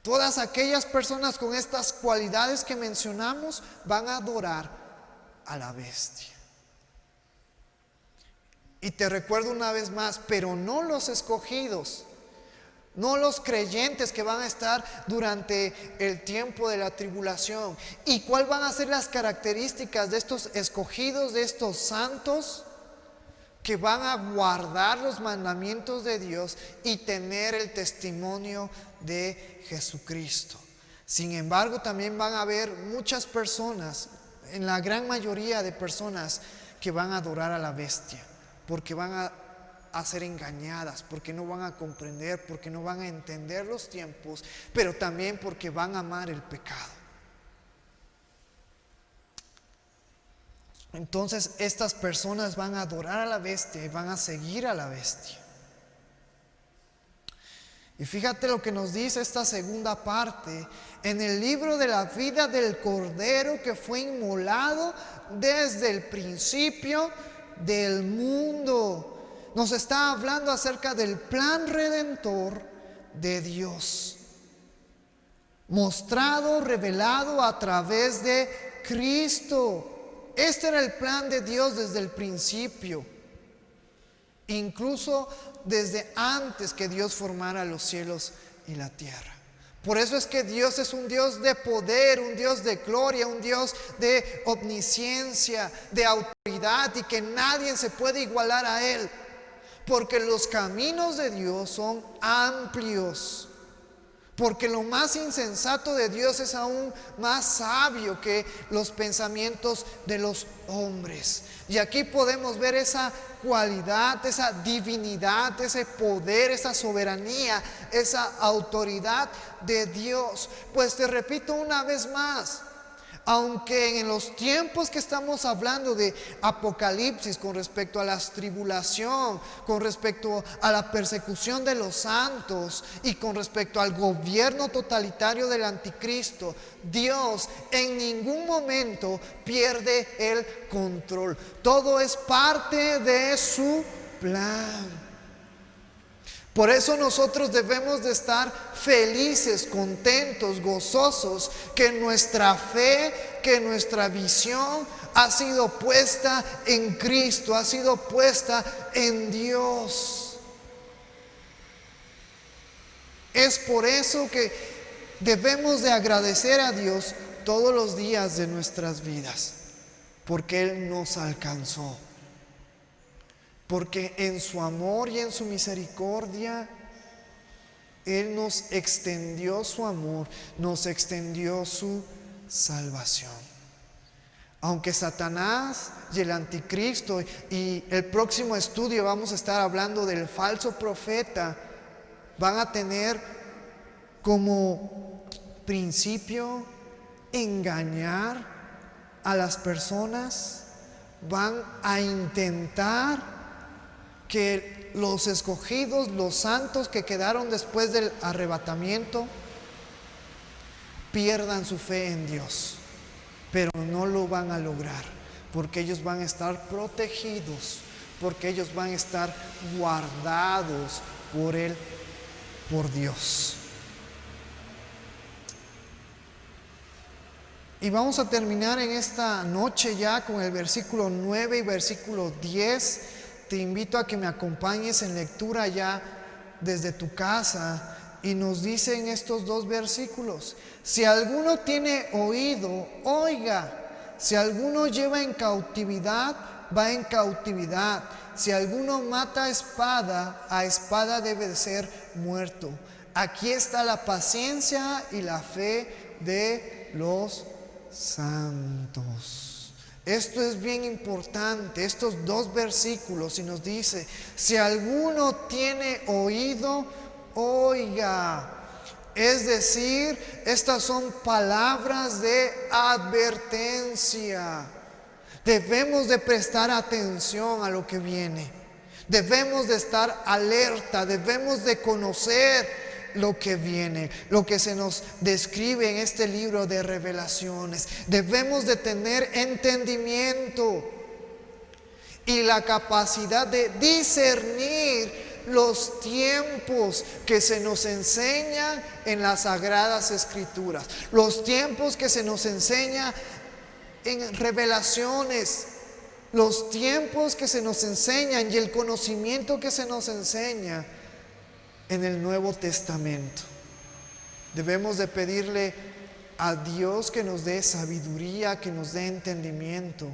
[SPEAKER 1] todas aquellas personas con estas cualidades que mencionamos van a adorar a la bestia. Y te recuerdo una vez más, pero no los escogidos, no los creyentes que van a estar durante el tiempo de la tribulación. ¿Y cuáles van a ser las características de estos escogidos, de estos santos? Que van a guardar los mandamientos de Dios y tener el testimonio de Jesucristo. Sin embargo, también van a haber muchas personas, en la gran mayoría de personas, que van a adorar a la bestia, porque van a ser engañadas, porque no van a comprender, porque no van a entender los tiempos, pero también porque van a amar el pecado. Entonces estas personas van a adorar a la bestia y van a seguir a la bestia. Y fíjate lo que nos dice esta segunda parte. En el libro de la vida del Cordero que fue inmolado desde el principio del mundo. Nos está hablando acerca del plan redentor de Dios, mostrado, revelado a través de Cristo. Este era el plan de Dios desde el principio, incluso desde antes que Dios formara los cielos y la tierra. Por eso es que Dios es un Dios de poder, un Dios de gloria, un Dios de omnisciencia, de autoridad, y que nadie se puede igualar a Él, porque los caminos de Dios son amplios. Porque lo más insensato de Dios es aún más sabio que los pensamientos de los hombres. Y aquí podemos ver esa cualidad, esa divinidad, ese poder, esa soberanía, esa autoridad de Dios. Pues te repito una vez más, aunque en los tiempos que estamos hablando de Apocalipsis, con respecto a la tribulación, con respecto a la persecución de los santos y con respecto al gobierno totalitario del anticristo, Dios en ningún momento pierde el control. Todo es parte de su plan. Por eso nosotros debemos de estar felices, contentos, gozosos, que nuestra fe, que nuestra visión ha sido puesta en Cristo, ha sido puesta en Dios. Es por eso que debemos de agradecer a Dios todos los días de nuestras vidas, porque Él nos alcanzó. Porque en su amor y en su misericordia Él nos extendió su amor, nos extendió su salvación. Aunque Satanás y el anticristo, y el próximo estudio vamos a estar hablando del falso profeta, van a tener como principio engañar a las personas, van a intentar que los escogidos, los santos que quedaron después del arrebatamiento, pierdan su fe en Dios, pero no lo van a lograr, porque ellos van a estar protegidos, porque ellos van a estar guardados por Él, por Dios. Y vamos a terminar en esta noche ya con el versículo 9 y versículo 10. Te invito a que me acompañes en lectura ya desde tu casa, y nos dice en estos dos versículos: si alguno tiene oído, oiga; si alguno lleva en cautividad, va en cautividad; si alguno mata a espada debe de ser muerto. Aquí está la paciencia y la fe de los santos. Esto es bien importante, estos dos versículos, y nos dice: si alguno tiene oído, oiga. Es decir, estas son palabras de advertencia. Debemos de prestar atención a lo que viene. Debemos de estar alerta, debemos de conocer lo que viene, lo que se nos describe en este libro de Revelaciones. Debemos de tener entendimiento y la capacidad de discernir los tiempos que se nos enseñan en las Sagradas Escrituras, los tiempos que se nos enseña en Revelaciones, los tiempos que se nos enseñan y el conocimiento que se nos enseña en el Nuevo Testamento. Debemos de pedirle a Dios que nos dé sabiduría, que nos dé entendimiento.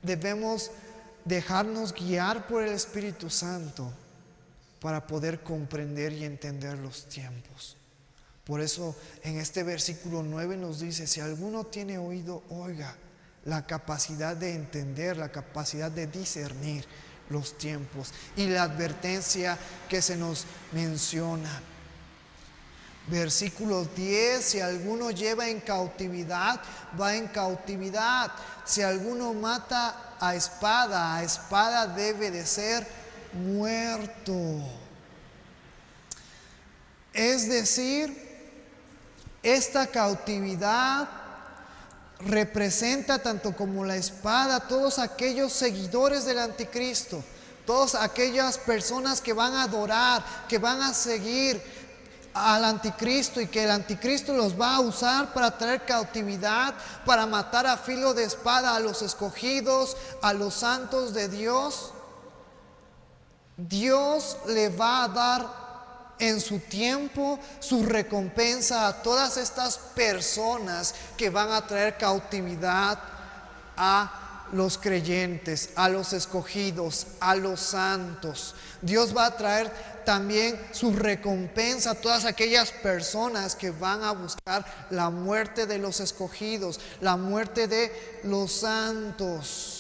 [SPEAKER 1] Debemos dejarnos guiar por el Espíritu Santo para poder comprender y entender los tiempos. Por eso en este versículo 9 nos dice: si alguno tiene oído, oiga. La capacidad de entender, la capacidad de discernir los tiempos y la advertencia que se nos menciona. Versículo 10: si alguno lleva en cautividad, va en cautividad. Si alguno mata a espada debe de ser muerto. Es decir, esta cautividad representa, tanto como la espada, todos aquellos seguidores del anticristo, todas aquellas personas que van a adorar, que van a seguir al anticristo, y que el anticristo los va a usar para traer cautividad, para matar a filo de espada a los escogidos, a los santos de Dios. Dios le va a dar en su tiempo su recompensa a todas estas personas que van a traer cautividad a los creyentes, a los escogidos, a los santos. Dios va a traer también su recompensa a todas aquellas personas que van a buscar la muerte de los escogidos, la muerte de los santos.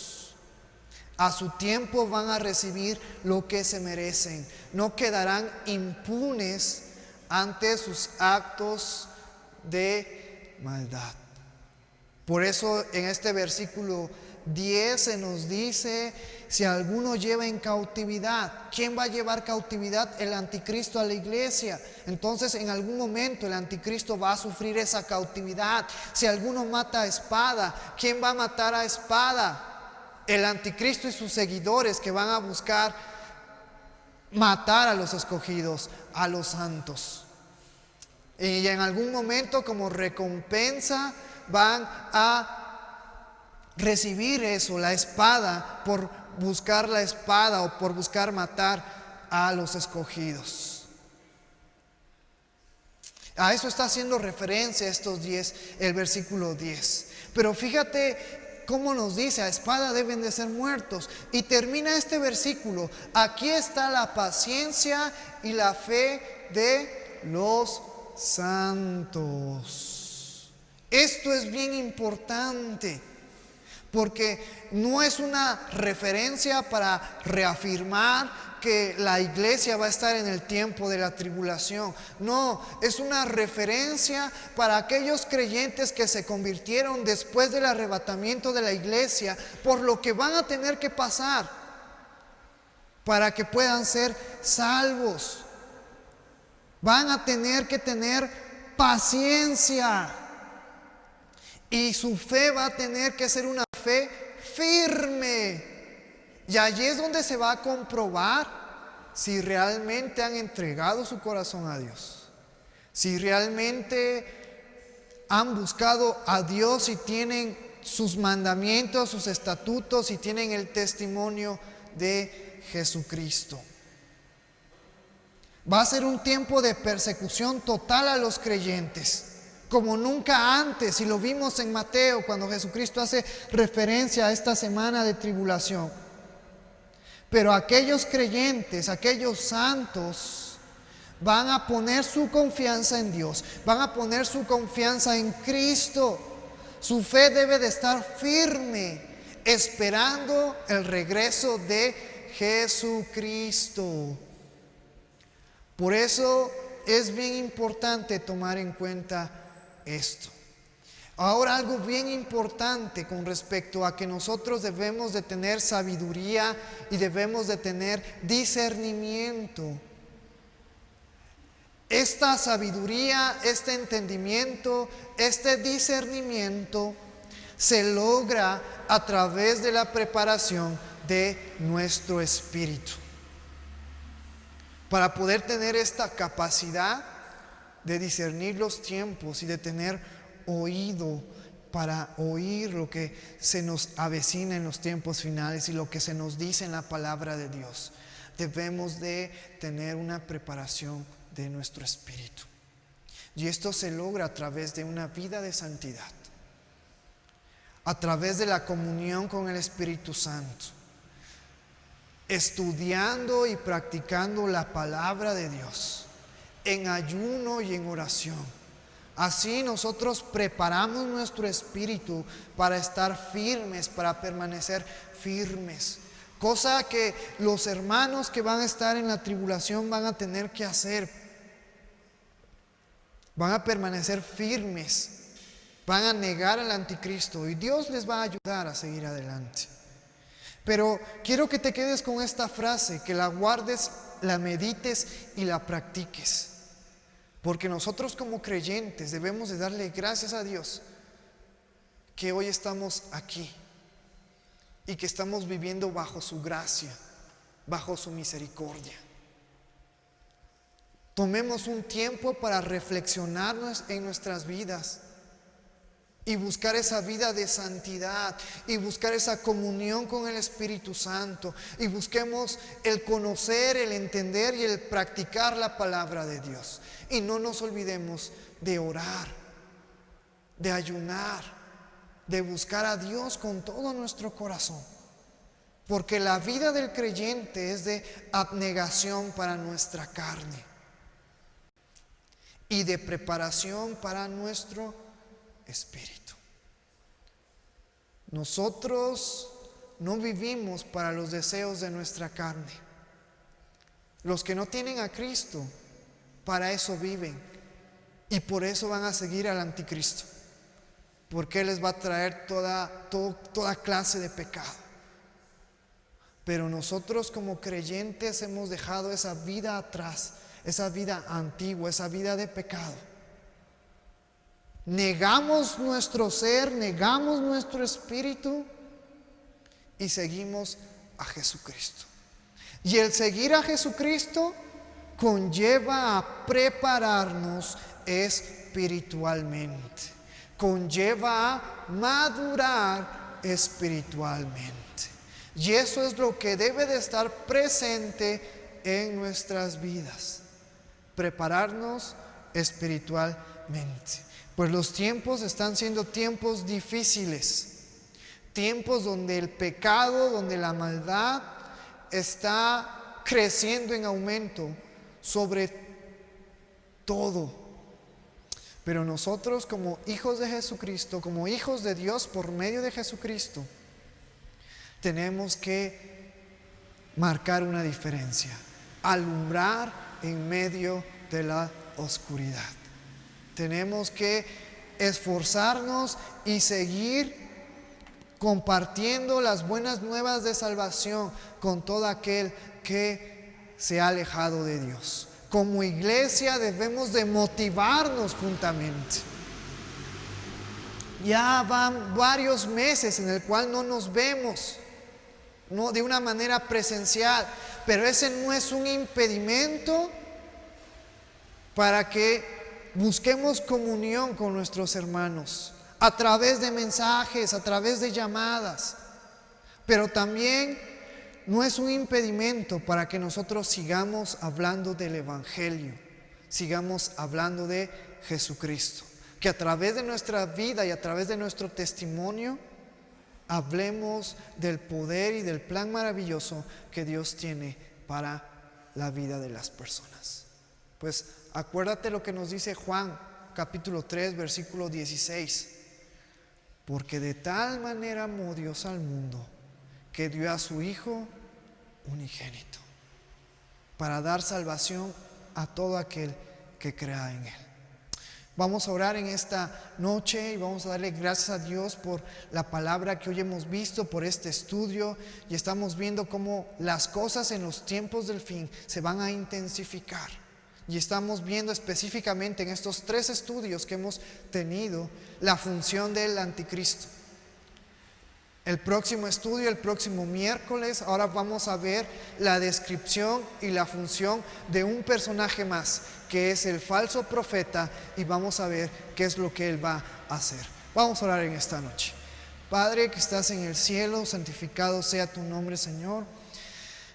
[SPEAKER 1] A su tiempo van a recibir lo que se merecen. No quedarán impunes ante sus actos de maldad. Por eso en este versículo 10 se nos dice: si alguno lleva en cautividad. ¿Quién va a llevar cautividad? El anticristo a la iglesia. Entonces en algún momento el anticristo va a sufrir esa cautividad. Si alguno mata a espada, ¿quién va a matar a espada? El anticristo y sus seguidores, que van a buscar matar a los escogidos, a los santos. Y en algún momento, como recompensa, van a recibir eso, la espada, por buscar la espada o por buscar matar a los escogidos. A eso está haciendo referencia estos 10, el versículo 10. Pero fíjate cómo nos dice: a espada deben de ser muertos. Y termina este versículo: aquí está la paciencia y la fe de los santos. Esto es bien importante, porque no es una referencia para reafirmar que la iglesia va a estar en el tiempo de la tribulación. No, es una referencia para aquellos creyentes que se convirtieron después del arrebatamiento de la iglesia, por lo que van a tener que pasar para que puedan ser salvos. Van a tener que tener paciencia, y su fe va a tener que ser una fe firme. Y allí es donde se va a comprobar si realmente han entregado su corazón a Dios, si realmente han buscado a Dios y tienen sus mandamientos, sus estatutos, y tienen el testimonio de Jesucristo. Va a ser un tiempo de persecución total a los creyentes, como nunca antes, y lo vimos en Mateo cuando Jesucristo hace referencia a esta semana de tribulación. Pero aquellos creyentes, aquellos santos, van a poner su confianza en Dios, van a poner su confianza en Cristo. Su fe debe de estar firme, esperando el regreso de Jesucristo. Por eso es bien importante tomar en cuenta esto. Ahora, algo bien importante con respecto a que nosotros debemos de tener sabiduría y debemos de tener discernimiento. Esta sabiduría, este entendimiento, este discernimiento se logra a través de la preparación de nuestro espíritu. Para poder tener esta capacidad de discernir los tiempos y de tener oído para oír lo que se nos avecina en los tiempos finales y lo que se nos dice en la palabra de Dios. debemos de tener una preparación de nuestro espíritu. Y esto se logra a través de una vida de santidad, a través de la comunión con el Espíritu Santo, estudiando y practicando la palabra de Dios, en ayuno y en oración. Así nosotros preparamos nuestro espíritu para estar firmes, para permanecer firmes. Cosa que los hermanos que van a estar en la tribulación van a tener que hacer. Van a permanecer firmes. Van a negar al anticristo y Dios les va a ayudar a seguir adelante. Pero quiero que te quedes con esta frase, que la guardes, la medites y la practiques. Porque nosotros como creyentes debemos de darle gracias a Dios que hoy estamos aquí y que estamos viviendo bajo su gracia, bajo su misericordia. Tomemos un tiempo para reflexionar en nuestras vidas y buscar esa vida de santidad y buscar esa comunión con el Espíritu Santo, y busquemos el conocer, el entender y el practicar la palabra de Dios. Y no nos olvidemos de orar, de ayunar, de buscar a Dios con todo nuestro corazón, porque la vida del creyente es de abnegación para nuestra carne y de preparación para nuestro espíritu. Nosotros no vivimos para los deseos de nuestra carne. Los que no tienen a Cristo, para eso viven, y por eso van a seguir al anticristo, porque Él les va a traer toda clase de pecado. Pero nosotros como creyentes hemos dejado esa vida atrás, esa vida antigua, esa vida de pecado. Negamos nuestro ser, negamos nuestro espíritu y seguimos a Jesucristo. Y el seguir a Jesucristo conlleva a prepararnos espiritualmente, conlleva a madurar espiritualmente. Y eso es lo que debe de estar presente en nuestras vidas, prepararnos espiritualmente. Pues los tiempos están siendo tiempos difíciles, tiempos donde el pecado, donde la maldad está creciendo en aumento sobre todo. Pero nosotros como hijos de Jesucristo, como hijos de Dios por medio de Jesucristo, tenemos que marcar una diferencia, alumbrar en medio de la oscuridad. Tenemos que esforzarnos y seguir compartiendo las buenas nuevas de salvación con todo aquel que se ha alejado de Dios. Como iglesia debemos de motivarnos juntamente. Ya van varios meses en el cual no nos vemos, no de una manera presencial, pero ese no es un impedimento para que busquemos comunión con nuestros hermanos a través de mensajes, a través de llamadas. Pero también no es un impedimento para que nosotros sigamos hablando del Evangelio, sigamos hablando de Jesucristo. Que a través de nuestra vida y a través de nuestro testimonio hablemos del poder y del plan maravilloso que Dios tiene para la vida de las personas. Pues acuérdate lo que nos dice Juan capítulo 3 versículo 16. Porque de tal manera amó Dios al mundo que dio a su Hijo unigénito para dar salvación a todo aquel que crea en Él. Vamos a orar en esta noche y vamos a darle gracias a Dios por la palabra que hoy hemos visto, por este estudio, y estamos viendo cómo las cosas en los tiempos del fin se van a intensificar. Y estamos viendo específicamente en estos 3 estudios que hemos tenido la función del anticristo. El próximo estudio, el próximo miércoles, ahora vamos a ver la descripción y la función de un personaje más, que es el falso profeta, y vamos a ver qué es lo que él va a hacer. Vamos a orar en esta noche. Padre que estás en el cielo, santificado sea tu nombre, Señor.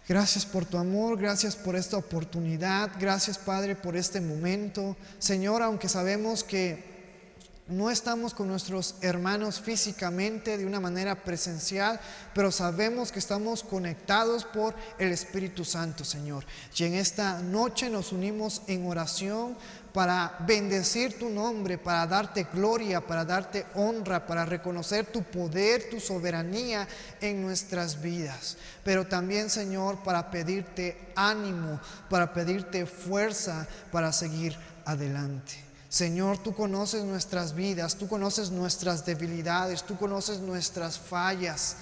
[SPEAKER 1] Gracias por tu amor, gracias por esta oportunidad, gracias Padre por este momento. Señor, aunque sabemos que no estamos con nuestros hermanos físicamente de una manera presencial, pero sabemos que estamos conectados por el Espíritu Santo, Señor. Y en esta noche nos unimos en oración para bendecir tu nombre, para darte gloria, para darte honra, para reconocer tu poder, tu soberanía en nuestras vidas. Pero también, Señor, para pedirte ánimo, para pedirte fuerza para seguir adelante. Señor, tú conoces nuestras vidas, tú conoces nuestras debilidades, tú conoces nuestras fallas.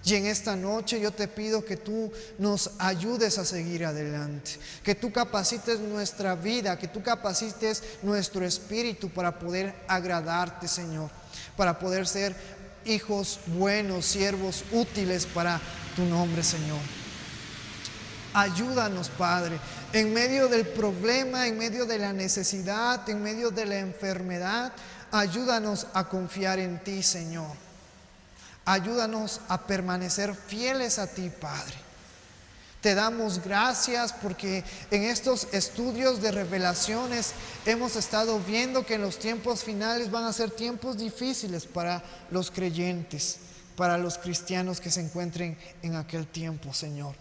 [SPEAKER 1] Y en esta noche yo te pido que tú nos ayudes a seguir adelante, que tú capacites nuestra vida, que tú capacites nuestro espíritu para poder agradarte, Señor, para poder ser hijos buenos, siervos útiles para tu nombre, Señor. Ayúdanos, Padre, en medio del problema, en medio de la necesidad, en medio de la enfermedad. Ayúdanos a confiar en ti, Señor. Ayúdanos a permanecer fieles a ti, Padre. Te damos gracias porque en estos estudios de revelaciones hemos estado viendo que en los tiempos finales van a ser tiempos difíciles para los creyentes, para los cristianos que se encuentren en aquel tiempo, Señor.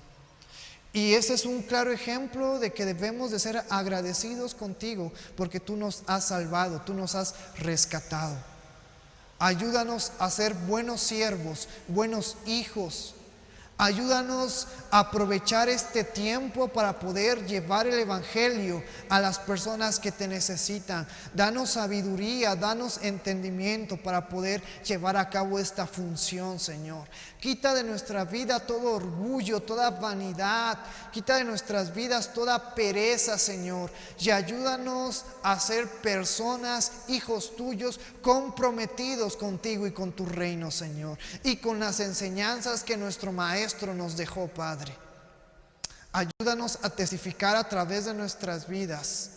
[SPEAKER 1] Y ese es un claro ejemplo de que debemos de ser agradecidos contigo porque tú nos has salvado, tú nos has rescatado. Ayúdanos a ser buenos siervos, buenos hijos. Ayúdanos a aprovechar este tiempo para poder llevar el evangelio a las personas que te necesitan. Danos sabiduría, danos entendimiento para poder llevar a cabo esta función, Señor. Quita de nuestra vida todo orgullo, toda vanidad. Quita de nuestras vidas toda pereza, Señor. Y ayúdanos a ser personas, hijos tuyos, comprometidos contigo y con tu reino, Señor. Y con las enseñanzas que nuestro Maestro nos dejó, Padre. Ayúdanos a testificar a través de nuestras vidas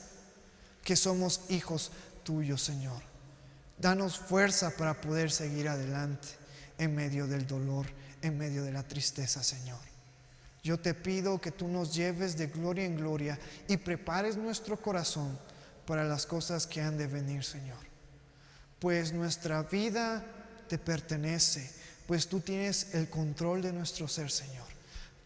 [SPEAKER 1] que somos hijos tuyos, Señor. Danos fuerza para poder seguir adelante en medio del dolor, en medio de la tristeza, Señor. Yo te pido que tú nos lleves de gloria en gloria y prepares nuestro corazón para las cosas que han de venir, Señor. Pues nuestra vida te pertenece, pues tú tienes el control de nuestro ser, Señor.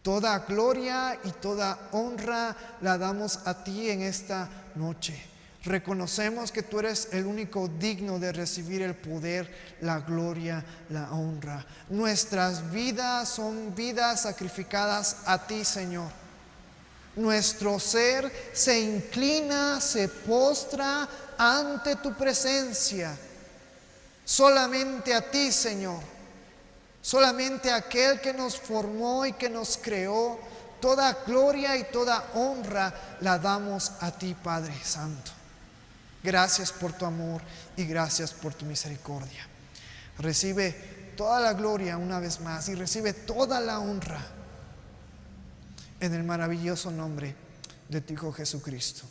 [SPEAKER 1] Toda gloria y toda honra la damos a ti en esta noche. Reconocemos que tú eres el único digno de recibir el poder, la gloria, la honra. Nuestras vidas son vidas sacrificadas a ti, Señor. Nuestro ser se inclina, se postra ante tu presencia. Solamente a ti, Señor. Solamente a aquel que nos formó y que nos creó, toda gloria y toda honra la damos a ti, Padre Santo. Gracias por tu amor y gracias por tu misericordia. Recibe toda la gloria una vez más y recibe toda la honra en el maravilloso nombre de tu Hijo Jesucristo,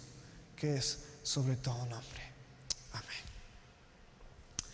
[SPEAKER 1] que es sobre todo nombre.